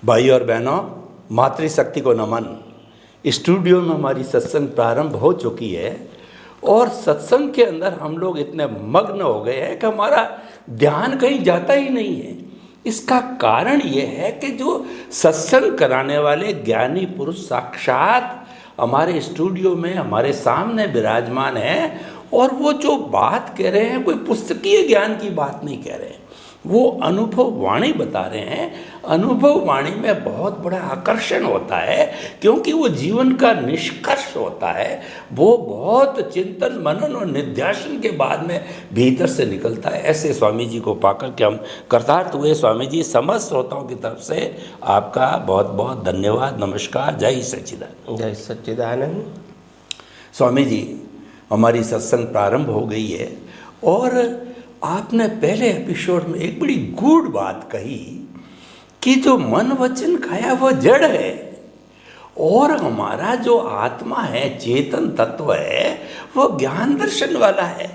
भाई और बहनों, मातृशक्ति को नमन। स्टूडियो में हमारी सत्संग प्रारंभ हो चुकी है और सत्संग के अंदर हम लोग इतने मग्न हो गए हैं कि हमारा ध्यान कहीं जाता ही नहीं है। इसका कारण ये है कि जो सत्संग कराने वाले ज्ञानी पुरुष साक्षात हमारे स्टूडियो में हमारे सामने विराजमान हैं और वो जो बात कह रहे हैं कोई पुस्तकीय ज्ञान की बात नहीं कह रहे हैं, वो अनुभव वाणी बता रहे हैं। अनुभव वाणी में बहुत बड़ा आकर्षण होता है क्योंकि वो जीवन का निष्कर्ष होता है। वो बहुत चिंतन मनन और निध्यासन के बाद में भीतर से निकलता है। ऐसे स्वामी जी को पाकर के हम कृतार्थ हुए। स्वामी जी, समस्त श्रोताओं की तरफ से आपका बहुत बहुत धन्यवाद, नमस्कार, जय सच्चिदानंद। जय सच्चिदानंद। स्वामी जी, हमारी सत्संग प्रारंभ हो गई है और आपने पहले एपिसोड में एक बड़ी गूढ़ बात कही कि जो मन वचन काया वो जड़ है और हमारा जो आत्मा है, चेतन तत्व है, वो ज्ञान दर्शन वाला है।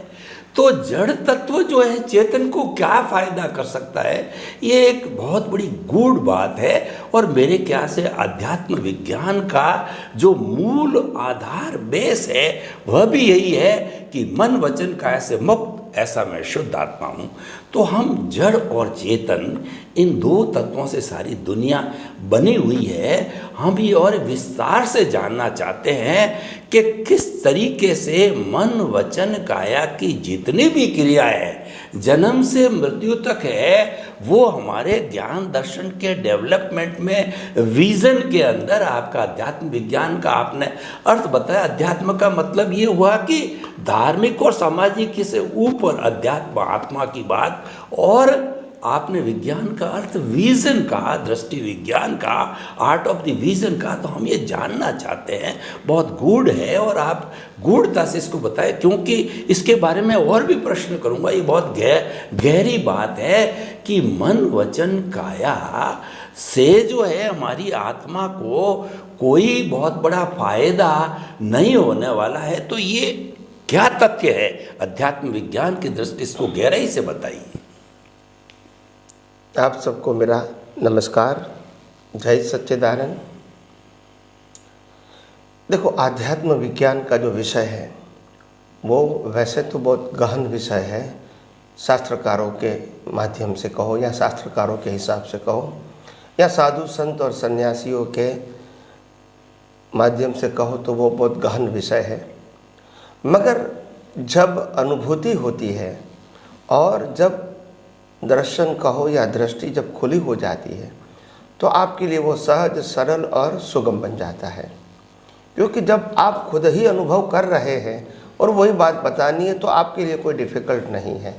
तो जड़ तत्व जो है चेतन को क्या फायदा कर सकता है, ये एक बहुत बड़ी गूढ़ बात है। और मेरे ख्याल से अध्यात्म विज्ञान का जो मूल आधार बेस है वह भी यही है कि मन वचन काया से मुक्त, ऐसा मैं शुद्ध आत्मा हूँ। तो हम जड़ और चेतन, इन दो तत्वों से सारी दुनिया बनी हुई है। हम ये और विस्तार से जानना चाहते हैं कि किस तरीके से मन वचन काया की जितनी भी क्रिया है, जन्म से मृत्यु तक है, वो हमारे ज्ञान दर्शन के डेवलपमेंट में विजन के अंदर आपका अध्यात्म विज्ञान का आपने अर्थ बताया। अध्यात्म का मतलब ये हुआ कि धार्मिक और सामाजिक से ऊपर अध्यात्म आत्मा की बात, और आपने विज्ञान का अर्थ विजन का, दृष्टि विज्ञान का, आर्ट ऑफ द विजन का। तो हम ये जानना चाहते हैं, बहुत गूढ़ है और आप गूढ़ता से इसको बताएं क्योंकि इसके बारे में और भी प्रश्न करूंगा। ये बहुत गहरी बात है कि मन वचन काया से जो है हमारी आत्मा को कोई बहुत बड़ा फायदा नहीं होने वाला है। तो ये क्या तथ्य है अध्यात्म विज्ञान की दृष्टि, इसको गहराई से बताइए। आप सबको मेरा नमस्कार, जय सच्चिदानंद। देखो, आध्यात्म विज्ञान का जो विषय है वो वैसे तो बहुत गहन विषय है। शास्त्रकारों के माध्यम से कहो या शास्त्रकारों के हिसाब से कहो या साधु संत और सन्यासियों के माध्यम से कहो तो वो बहुत गहन विषय है। मगर जब अनुभूति होती है और जब दर्शन कहो या दृष्टि जब खुली हो जाती है तो आपके लिए वो सहज, सरल और सुगम बन जाता है। क्योंकि जब आप खुद ही अनुभव कर रहे हैं और वही बात बतानी है तो आपके लिए कोई डिफ़िकल्ट नहीं है।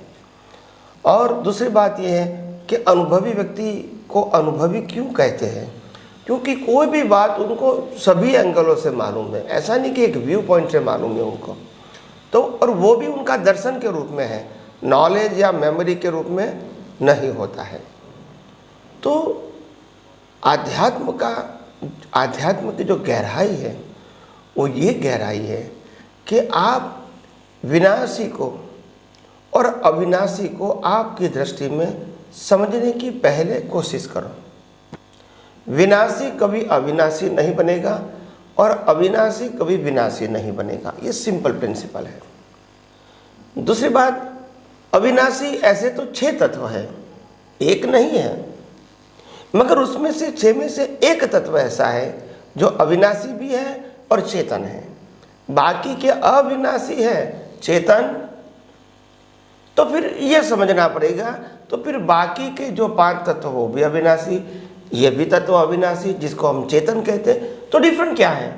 और दूसरी बात यह है कि अनुभवी व्यक्ति को अनुभवी क्यों कहते हैं, क्योंकि कोई भी बात उनको सभी एंगलों से मालूम है। ऐसा नहीं कि एक व्यू पॉइंट से मालूम है उनको, तो और वो भी उनका दर्शन के रूप में है, नॉलेज या मेमोरी के रूप में नहीं होता है। तो आध्यात्म की जो गहराई है वो ये गहराई है कि आप विनाशी को और अविनाशी को आपकी दृष्टि में समझने की पहले कोशिश करो। विनाशी कभी अविनाशी नहीं बनेगा और अविनाशी कभी विनाशी नहीं बनेगा। ये सिंपल प्रिंसिपल है। दूसरी बात, अविनाशी ऐसे तो 6 तत्व है, एक नहीं है, मगर उसमें से 6 में से एक तत्व ऐसा है जो अविनाशी भी है और चेतन है। बाकी के अविनाशी है, चेतन। तो फिर ये समझना पड़ेगा, तो फिर बाकी के जो 5 तत्व वो भी अविनाशी, ये भी तत्व अविनाशी जिसको हम चेतन कहते हैं। तो डिफरेंट क्या है?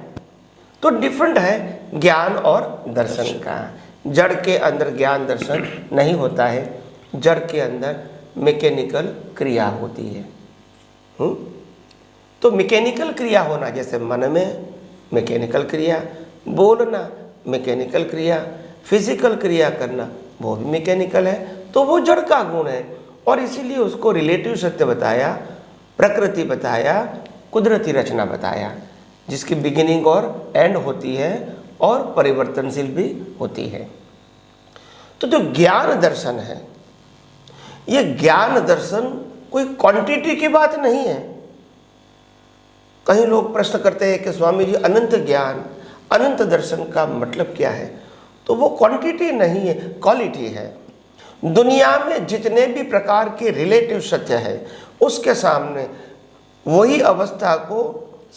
तो डिफरेंट है ज्ञान और दर्शन का। जड़ के अंदर ज्ञान दर्शन नहीं होता है, जड़ के अंदर मैकेनिकल क्रिया होती है। तो मैकेनिकल क्रिया होना, जैसे मन में मैकेनिकल क्रिया, बोलना मैकेनिकल क्रिया, फिजिकल क्रिया करना वो भी मैकेनिकल है। तो वो जड़ का गुण है और इसीलिए उसको रिलेटिव सत्य बताया, प्रकृति बताया, कुदरती रचना बताया, जिसकी बिगिनिंग और एंड होती है और परिवर्तनशील भी होती है। तो जो ज्ञान दर्शन है, ये ज्ञान दर्शन कोई क्वांटिटी की बात नहीं है। कई लोग प्रश्न करते हैं कि स्वामी जी अनंत ज्ञान, अनंत दर्शन का मतलब क्या है? तो वो क्वांटिटी नहीं है, क्वालिटी है। दुनिया में जितने भी प्रकार के रिलेटिव सत्य है, उसके सामने वही अवस्था को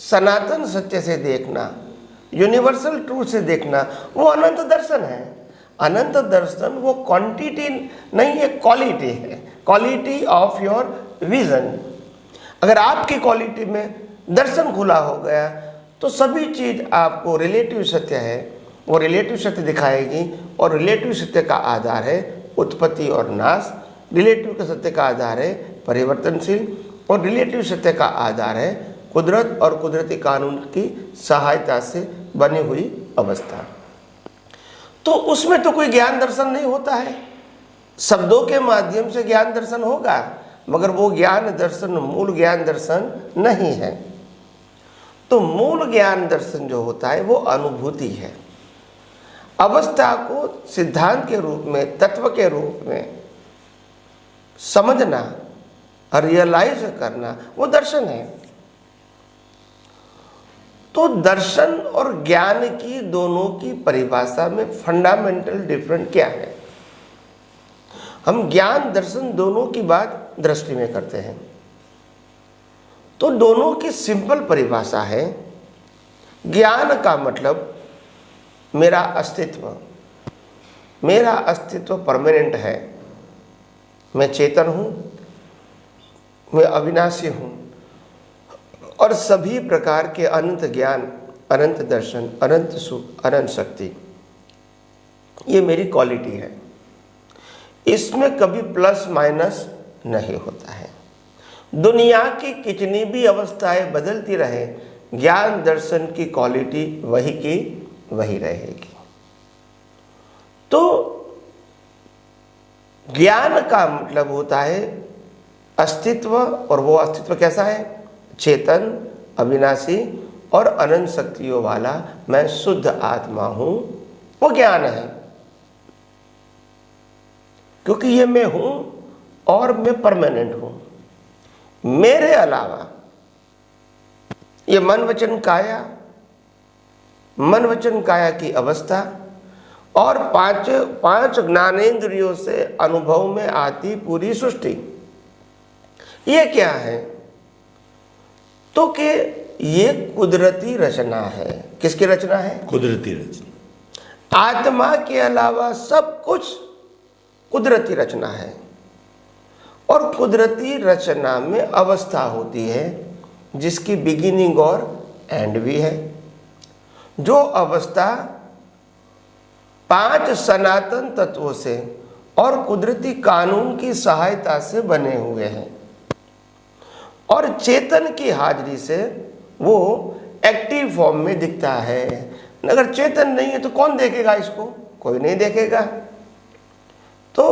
सनातन सत्य से देखना, यूनिवर्सल ट्रूथ से देखना, वो अनंत दर्शन है। अनंत दर्शन वो क्वांटिटी नहीं है, क्वालिटी है, क्वालिटी ऑफ योर विजन। अगर आपकी क्वालिटी में दर्शन खुला हो गया तो सभी चीज़ आपको रिलेटिव सत्य है, वो रिलेटिव सत्य दिखाएगी। और रिलेटिव सत्य का आधार है उत्पत्ति और नाश, रिलेटिव का सत्य का आधार है परिवर्तनशील, और रिलेटिव सत्य का आधार है कुदरत और कुदरती कानून की सहायता से बनी हुई अवस्था। तो उसमें तो कोई ज्ञान दर्शन नहीं होता है, शब्दों के माध्यम से ज्ञान दर्शन होगा, मगर वो ज्ञान दर्शन मूल ज्ञान दर्शन नहीं है। तो मूल ज्ञान दर्शन जो होता है वो अनुभूति है। अवस्था को सिद्धांत के रूप में, तत्व के रूप में समझना और रियलाइज करना, वो दर्शन है। तो दर्शन और ज्ञान की दोनों की परिभाषा में फंडामेंटल डिफरेंस क्या है? हम ज्ञान दर्शन दोनों की बात दृष्टि में करते हैं, तो दोनों की सिंपल परिभाषा है, ज्ञान का मतलब मेरा अस्तित्व, मेरा अस्तित्व परमानेंट है, मैं चेतन हूँ, मैं अविनाशी हूँ, और सभी प्रकार के अनंत ज्ञान, अनंत दर्शन, अनंत सुख, अनंत शक्ति, ये मेरी क्वालिटी है। इसमें कभी प्लस माइनस नहीं होता है। दुनिया की कितनी भी अवस्थाएं बदलती रहे, ज्ञान दर्शन की क्वालिटी वही की वही रहेगी। तो ज्ञान का मतलब होता है अस्तित्व, और वो अस्तित्व कैसा है? चेतन, अविनाशी और अनंत शक्तियों वाला मैं शुद्ध आत्मा हूं, वो ज्ञान है। क्योंकि ये मैं हूं और मैं परमानेंट हूं। मेरे अलावा ये मन वचन काया, मन वचन काया की अवस्था और पांच ज्ञानेंद्रियों से अनुभव में आती पूरी सृष्टि, ये क्या है? तो कि ये कुदरती रचना है। किसकी रचना है? कुदरती रचना। आत्मा के अलावा सब कुछ कुदरती रचना है, और कुदरती रचना में अवस्था होती है जिसकी बिगिनिंग और एंड भी है। जो अवस्था 5 सनातन तत्वों से और कुदरती कानून की सहायता से बने हुए हैं, और चेतन की हाजिरी से वो एक्टिव फॉर्म में दिखता है। अगर चेतन नहीं है तो कौन देखेगा इसको? कोई नहीं देखेगा। तो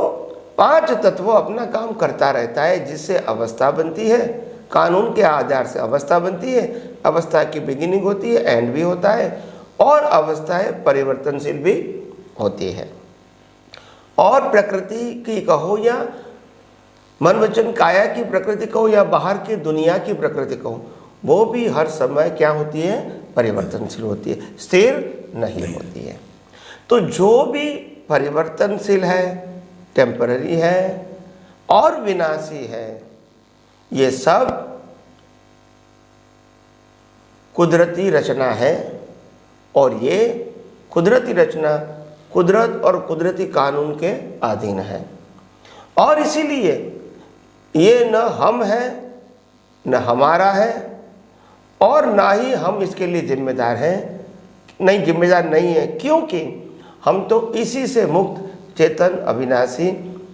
5 तत्व अपना काम करता रहता है, जिससे अवस्था बनती है, कानून के आधार से अवस्था बनती है। अवस्था की बिगिनिंग होती है, एंड भी होता है, और अवस्थाएं परिवर्तनशील भी होती है। और प्रकृति की कहो या मन वचन काया की प्रकृति कहो या बाहर की दुनिया की प्रकृति कहो, वो भी हर समय क्या होती है? परिवर्तनशील होती है, स्थिर नहीं होती है। तो जो भी परिवर्तनशील है, टेम्पररी है और विनाशी है, ये सब कुदरती रचना है। और ये कुदरती रचना कुदरत और कुदरती कानून के अधीन है। और इसीलिए ये न हम है, न हमारा है, और ना ही हम इसके लिए जिम्मेदार हैं। नहीं, जिम्मेदार नहीं है, क्योंकि हम तो इसी से मुक्त चेतन, अविनाशी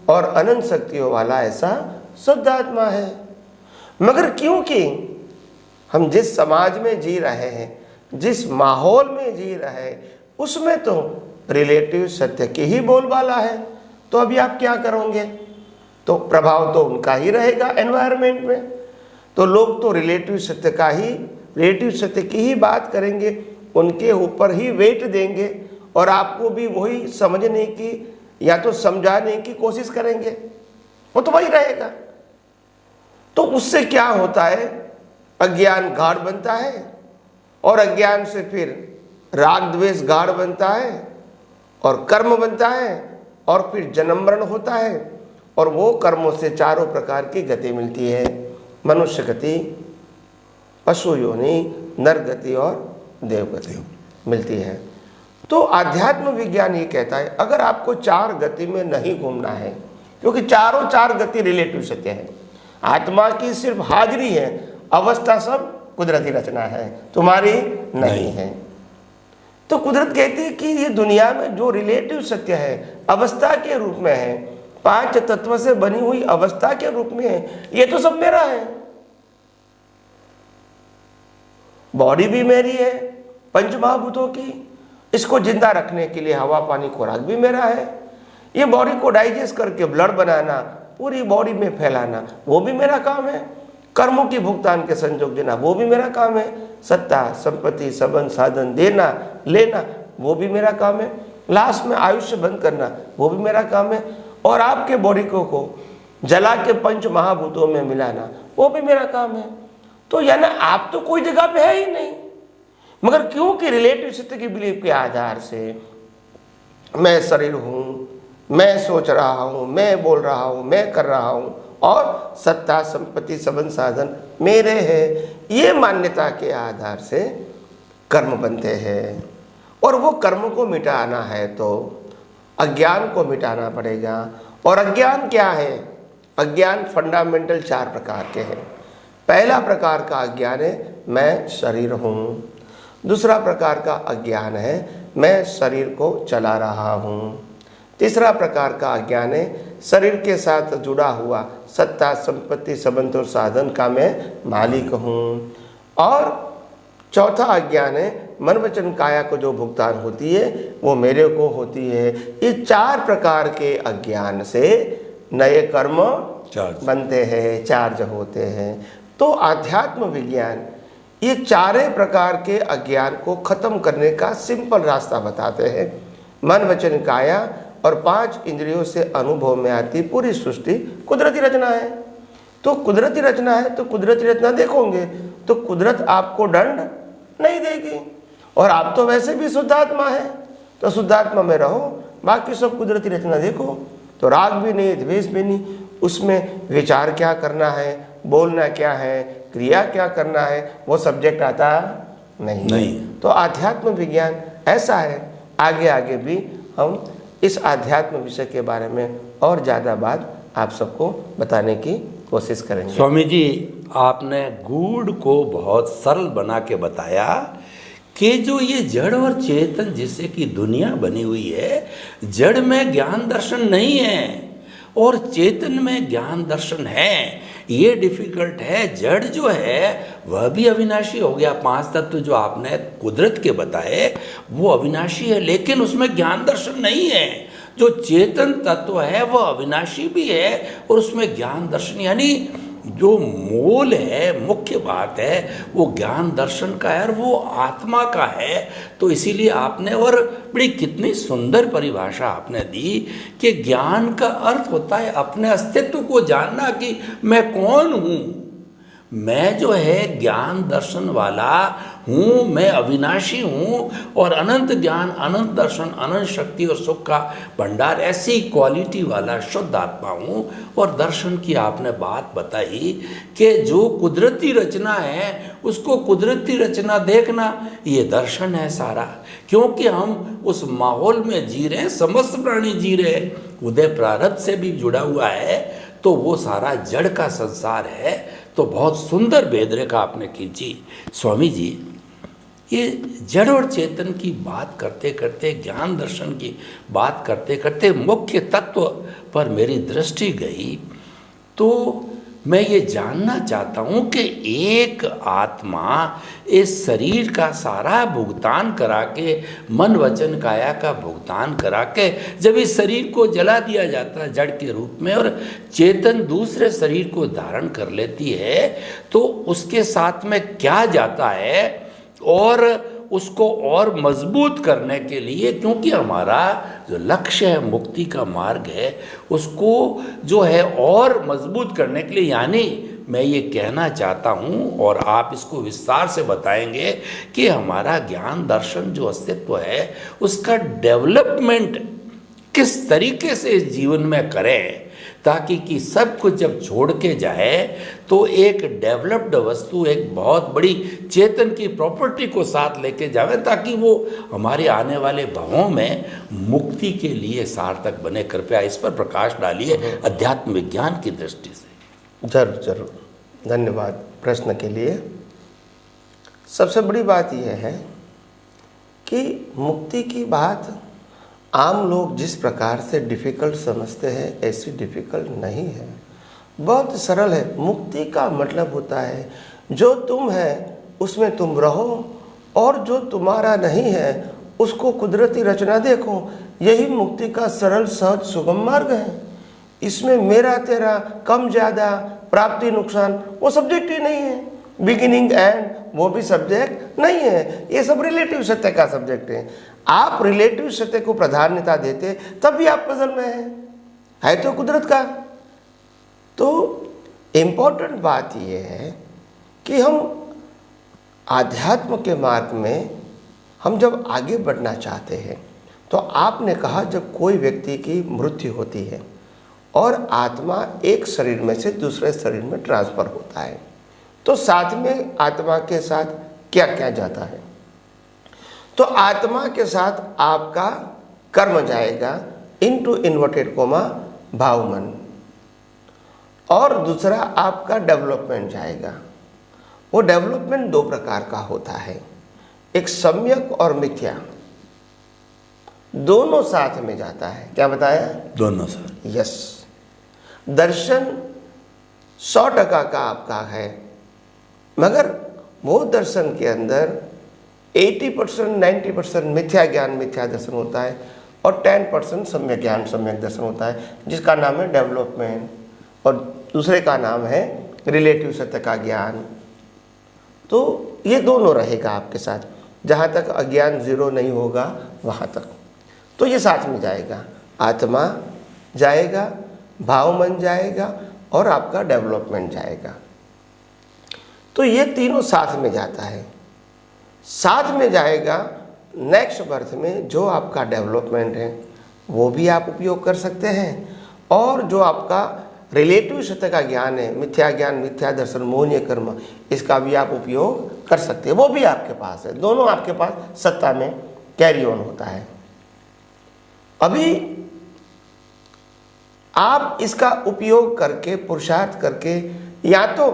और अनंत शक्तियों वाला ऐसा शुद्ध आत्मा है। मगर क्योंकि हम जिस समाज में जी रहे हैं, जिस माहौल में जी रहे हैं, उसमें तो रिलेटिव सत्य की ही बोलबाला है, तो अभी आप क्या करोगे? तो प्रभाव तो उनका ही रहेगा एनवायरनमेंट में। तो लोग तो रिलेटिव सत्य का ही, रिलेटिव सत्य की ही बात करेंगे, उनके ऊपर ही वेट देंगे, और आपको भी वही समझने की या तो समझाने की कोशिश करेंगे, वो तो वही रहेगा। तो उससे क्या होता है? अज्ञान गाढ़ बनता है, और अज्ञान से फिर राग द्वेष गाढ़ बनता है, और कर्म बनता है, और फिर जन्म मरण होता है, और वो कर्मों से चारों प्रकार की गति मिलती है। मनुष्य गति, पशु योनि, नर गति और देव गति मिलती है। तो आध्यात्म विज्ञान ये कहता है अगर आपको चार गति में नहीं घूमना है, क्योंकि चारों चार गति रिलेटिव सत्य है, आत्मा की सिर्फ हाजिरी है, अवस्था सब कुदरती रचना है, तुम्हारी नहीं है। तो कुदरत कहती है कि ये दुनिया में जो रिलेटिव सत्य है, अवस्था के रूप में है, पांच तत्व से बनी हुई अवस्था के रूप में है, ये तो सब मेरा है। बॉडी भी मेरी है पंच महाभूतों की, इसको जिंदा रखने के लिए हवा पानी खुराक भी मेरा है, ये बॉडी को डाइजेस्ट करके ब्लड बनाना, पूरी बॉडी में फैलाना, वो भी मेरा काम है। कर्मों की भुगतान के संजोग देना, वो भी मेरा काम है। सत्ता संपत्ति संबंध साधन देना लेना, वो भी मेरा काम है। लास्ट में आयुष्य बंद करना, वो भी मेरा काम है। और आपके बॉडी को जला के पंच महाभूतों में मिलाना, वो भी मेरा काम है। तो यानी आप तो कोई जगह पे है ही नहीं, मगर क्योंकि रिलेटिव सत्य की बिलीफ के आधार से मैं शरीर हूँ, मैं सोच रहा हूँ, मैं बोल रहा हूँ, मैं कर रहा हूँ, और सत्ता संपत्ति संबंध साधन मेरे हैं, ये मान्यता के आधार से कर्म बनते हैं। और वो कर्म को मिटाना है तो अज्ञान को मिटाना पड़ेगा। और अज्ञान क्या है? अज्ञान फंडामेंटल चार प्रकार के हैं। पहला प्रकार का अज्ञान है मैं शरीर हूँ। दूसरा प्रकार का अज्ञान है मैं शरीर को चला रहा हूँ। तीसरा प्रकार का अज्ञान है शरीर के साथ जुड़ा हुआ सत्ता संपत्ति संबंध और साधन का मैं मालिक हूँ। और चौथा अज्ञान है मन वचन काया को जो भुगतान होती है वो मेरे को होती है। ये चार प्रकार के अज्ञान से नए कर्म बनते हैं, चार्ज होते हैं। तो आध्यात्म विज्ञान ये चारे प्रकार के अज्ञान को खत्म करने का सिंपल रास्ता बताते हैं। मन वचन काया और पांच इंद्रियों से अनुभव में आती पूरी सृष्टि कुदरती रचना है। तो कुदरती रचना है तो कुदरती रचना देखोगे तो कुदरत आपको दंड नहीं देगी। और आप तो वैसे भी शुद्धात्मा है, तो शुद्धात्मा में रहो, बाकी सब कुदरती रचना देखो। तो राग भी नहीं, द्वेष भी नहीं, उसमें विचार क्या करना है, बोलना क्या है, क्रिया क्या करना है, वो सब्जेक्ट आता नहीं। तो आध्यात्म विज्ञान ऐसा है। आगे आगे भी हम इस आध्यात्म विषय के बारे में और ज़्यादा बात आप सबको बताने की कोशिश करेंगे। स्वामी जी, आपने गूढ़ को बहुत सरल बना के बताया कि जो ये जड़ और चेतन जिससे कि दुनिया बनी हुई है, जड़ में ज्ञान दर्शन नहीं है और चेतन में ज्ञान दर्शन है। ये डिफिकल्ट है। जड़ जो है वह भी अविनाशी हो गया। पांच तत्व जो आपने कुदरत के बताए वो अविनाशी है, लेकिन उसमें ज्ञान दर्शन नहीं है। जो चेतन तत्व है वह अविनाशी भी है और उसमें ज्ञान दर्शन, यानी जो मूल है, मुख्य बात है वो ज्ञान दर्शन का है और वो आत्मा का है। तो इसीलिए आपने, और बड़ी कितनी सुंदर परिभाषा आपने दी कि ज्ञान का अर्थ होता है अपने अस्तित्व को जानना कि मैं कौन हूँ। मैं जो है ज्ञान दर्शन वाला हूँ, मैं अविनाशी हूँ और अनंत ज्ञान, अनंत दर्शन, अनंत शक्ति और सुख का भंडार, ऐसी क्वालिटी वाला शुद्ध आत्मा हूँ। और दर्शन की आपने बात बताई कि जो कुदरती रचना है उसको कुदरती रचना देखना, ये दर्शन है सारा। क्योंकि हम उस माहौल में जी रहे हैं, समस्त प्राणी जी रहे हैं, उदय प्रारब्ध से भी जुड़ा हुआ है, तो वो सारा जड़ का संसार है। तो बहुत सुंदर भेदरेखा आपने खींची स्वामी जी। ये जड़ और चेतन की बात करते करते, ज्ञान दर्शन की बात करते करते मुख्य तत्व पर मेरी दृष्टि गई। तो मैं ये जानना चाहता हूँ कि एक आत्मा इस शरीर का सारा भुगतान करा के, मन वचन काया का भुगतान करा के जब इस शरीर को जला दिया जाता है जड़ के रूप में और चेतन दूसरे शरीर को धारण कर लेती है, तो उसके साथ में क्या जाता है और उसको और मजबूत करने के लिए, क्योंकि हमारा जो लक्ष्य है मुक्ति का मार्ग है, उसको जो है और मजबूत करने के लिए, यानी मैं ये कहना चाहता हूँ और आप इसको विस्तार से बताएंगे कि हमारा ज्ञान दर्शन जो अस्तित्व है उसका डेवलपमेंट किस तरीके से इस जीवन में करें, ताकि कि सब कुछ जब छोड़ के जाए तो एक डेवलप्ड वस्तु, एक बहुत बड़ी चेतन की प्रॉपर्टी को साथ लेके जाए, ताकि वो हमारे आने वाले भवों में मुक्ति के लिए सार्थक बने। कृपया इस पर प्रकाश डालिए अध्यात्म विज्ञान की दृष्टि से। जरूर जरूर, धन्यवाद प्रश्न के लिए। सबसे बड़ी बात यह है कि मुक्ति की बात आम लोग जिस प्रकार से डिफ़िकल्ट समझते हैं ऐसी डिफ़िकल्ट नहीं है, बहुत सरल है। मुक्ति का मतलब होता है जो तुम है उसमें तुम रहो और जो तुम्हारा नहीं है उसको कुदरती रचना देखो। यही मुक्ति का सरल सहज सुगम मार्ग है। इसमें मेरा तेरा, कम ज़्यादा, प्राप्ति नुकसान वो सब्जेक्ट ही नहीं है। बिगिनिंग एंड वो भी सब्जेक्ट नहीं है। ये सब रिलेटिव सत्य का सब्जेक्ट है। आप रिलेटिव सत्य को प्राधान्यता देते तब भी आप पजल में है तो कुदरत का। तो इम्पोर्टेंट बात यह है कि हम आध्यात्म के मार्ग में हम जब आगे बढ़ना चाहते हैं तो आपने कहा जब कोई व्यक्ति की मृत्यु होती है और आत्मा एक शरीर में से दूसरे शरीर में ट्रांसफ़र होता है तो साथ में आत्मा के साथ क्या क्या जाता है। तो आत्मा के साथ आपका कर्म जाएगा इनटू इन्वर्टेड कोमा भावमन, और दूसरा आपका डेवलपमेंट जाएगा। वो डेवलपमेंट दो प्रकार का होता है, एक सम्यक और मिथ्या, दोनों साथ में जाता है। क्या बताया? दोनों साथ। यस, दर्शन 100% का आपका है, मगर वो दर्शन के अंदर 80% 90% मिथ्या ज्ञान मिथ्या दर्शन होता है और 10% सम्यक ज्ञान सम्यक दर्शन होता है, जिसका नाम है डेवलपमेंट, और दूसरे का नाम है रिलेटिव सत्य का ज्ञान। तो ये दोनों रहेगा आपके साथ, जहाँ तक अज्ञान जीरो नहीं होगा वहाँ तक। तो ये साथ में जाएगा, आत्मा जाएगा, भाव मन जाएगा और आपका डेवलपमेंट जाएगा। तो ये तीनों साथ में जाता है। साथ में जाएगा नेक्स्ट बर्थ में जो आपका डेवलपमेंट है वो भी आप उपयोग कर सकते हैं, और जो आपका रिलेटिव सत्य का ज्ञान है, मिथ्या ज्ञान मिथ्या दर्शन मोहनीय कर्म, इसका भी आप उपयोग कर सकते हैं। वो भी आपके पास है, दोनों आपके पास सत्ता में कैरी ऑन होता है। अभी आप इसका उपयोग करके पुरुषार्थ करके या तो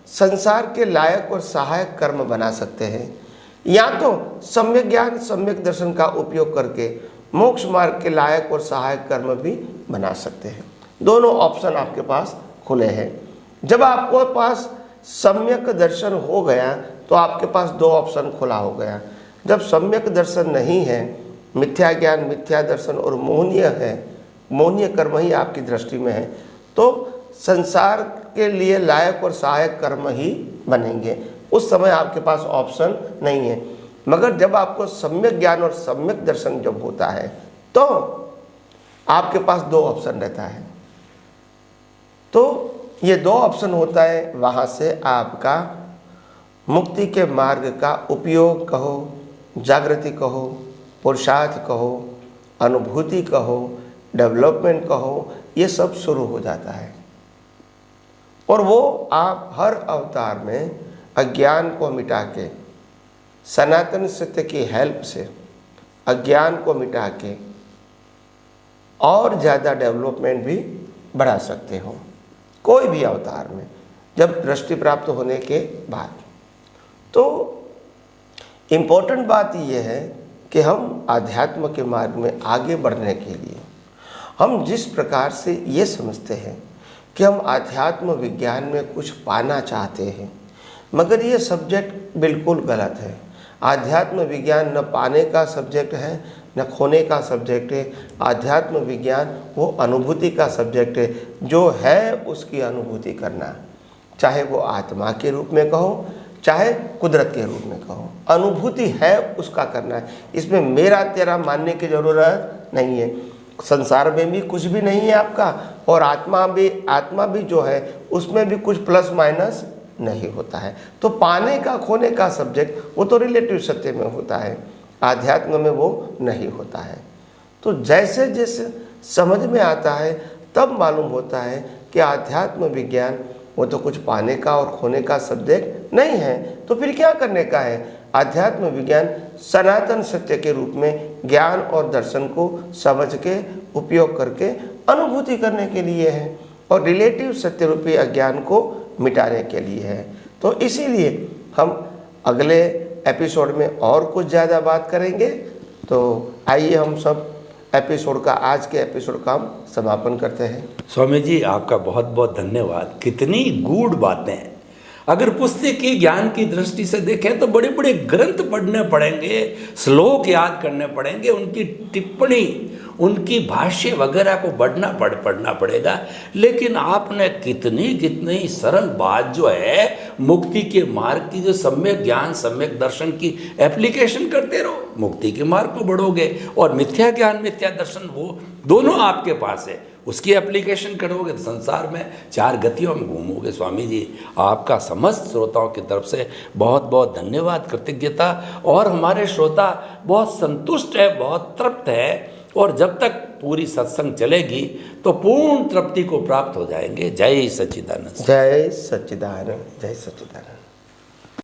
संसार के लायक और सहायक कर्म बना सकते हैं, या तो सम्यक ज्ञान सम्यक दर्शन का उपयोग करके मोक्ष मार्ग के लायक और सहायक कर्म भी बना सकते हैं। दोनों ऑप्शन आपके पास खुले हैं। जब आपको पास सम्यक दर्शन हो गया तो आपके पास दो ऑप्शन खुला हो गया। जब सम्यक दर्शन नहीं है, मिथ्या ज्ञान मिथ्या दर्शन और मोहनीय है, मोहनीय कर्म ही आपकी दृष्टि में है, तो संसार के लिए लायक और सहायक कर्म ही बनेंगे। उस समय आपके पास ऑप्शन नहीं है। मगर जब आपको सम्यक ज्ञान और सम्यक दर्शन जब होता है तो आपके पास दो ऑप्शन रहता है। तो ये दो ऑप्शन होता है, वहाँ से आपका मुक्ति के मार्ग का उपयोग कहो, जागृति कहो, पुरुषार्थ कहो, अनुभूति कहो, डेवलपमेंट कहो, ये सब शुरू हो जाता है। और वो आप हर अवतार में अज्ञान को मिटा के सनातन सत्य की हेल्प से अज्ञान को मिटा के और ज़्यादा डेवलपमेंट भी बढ़ा सकते हो कोई भी अवतार में, जब दृष्टि प्राप्त होने के बाद। तो इम्पोर्टेंट बात यह है कि हम आध्यात्म के मार्ग में आगे बढ़ने के लिए हम जिस प्रकार से ये समझते हैं कि हम आध्यात्म विज्ञान में कुछ पाना चाहते हैं, मगर ये सब्जेक्ट बिल्कुल गलत है। आध्यात्म विज्ञान न पाने का सब्जेक्ट है न खोने का सब्जेक्ट है। आध्यात्म विज्ञान वो अनुभूति का सब्जेक्ट है, जो है उसकी अनुभूति करना, चाहे वो आत्मा के रूप में कहो चाहे कुदरत के रूप में कहो, अनुभूति है उसका करना है। इसमें मेरा तेरा मानने की ज़रूरत नहीं है। संसार में भी कुछ भी नहीं है आपका, और आत्मा भी जो है उसमें भी कुछ प्लस माइनस नहीं होता है। तो पाने का खोने का सब्जेक्ट वो तो रिलेटिव सत्य में होता है, आध्यात्म में वो नहीं होता है। तो जैसे जैसे समझ में आता है तब मालूम होता है कि आध्यात्म विज्ञान वो तो कुछ पाने का और खोने का सब्जेक्ट नहीं है। तो फिर क्या करने का है? आध्यात्म विज्ञान सनातन सत्य के रूप में ज्ञान और दर्शन को समझ के उपयोग करके अनुभूति करने के लिए है और रिलेटिव सत्य रूपी अज्ञान को मिटाने के लिए है। तो इसीलिए हम अगले एपिसोड में और कुछ ज़्यादा बात करेंगे। तो आइए हम सब एपिसोड का, आज के एपिसोड का हम समापन करते हैं। स्वामी जी आपका बहुत बहुत धन्यवाद। कितनी गूढ़ बातें, अगर पुस्तकीय ज्ञान की दृष्टि से देखें तो बड़े बड़े ग्रंथ पढ़ने पड़ेंगे, श्लोक याद करने पड़ेंगे, उनकी टिप्पणी, उनकी भाष्य वगैरह को पढ़ना पड़ेगा। लेकिन आपने कितनी सरल बात जो है मुक्ति के मार्ग की, जो सम्यक ज्ञान सम्यक दर्शन की एप्लीकेशन करते रहो, मुक्ति के मार्ग को बढ़ोगे। और मिथ्या ज्ञान मिथ्या दर्शन वो दोनों आपके पास है, उसकी एप्लीकेशन करोगे तो संसार में 4 गतियों में घूमोगे। स्वामी जी आपका समस्त श्रोताओं की तरफ से बहुत बहुत धन्यवाद, कृतज्ञता। और हमारे श्रोता बहुत संतुष्ट है, बहुत तृप्त है, और जब तक पूरी सत्संग चलेगी तो पूर्ण तृप्ति को प्राप्त हो जाएंगे। जय सच्चिदानंद। जय सच्चिदानंद। जय सच्चिदानंद।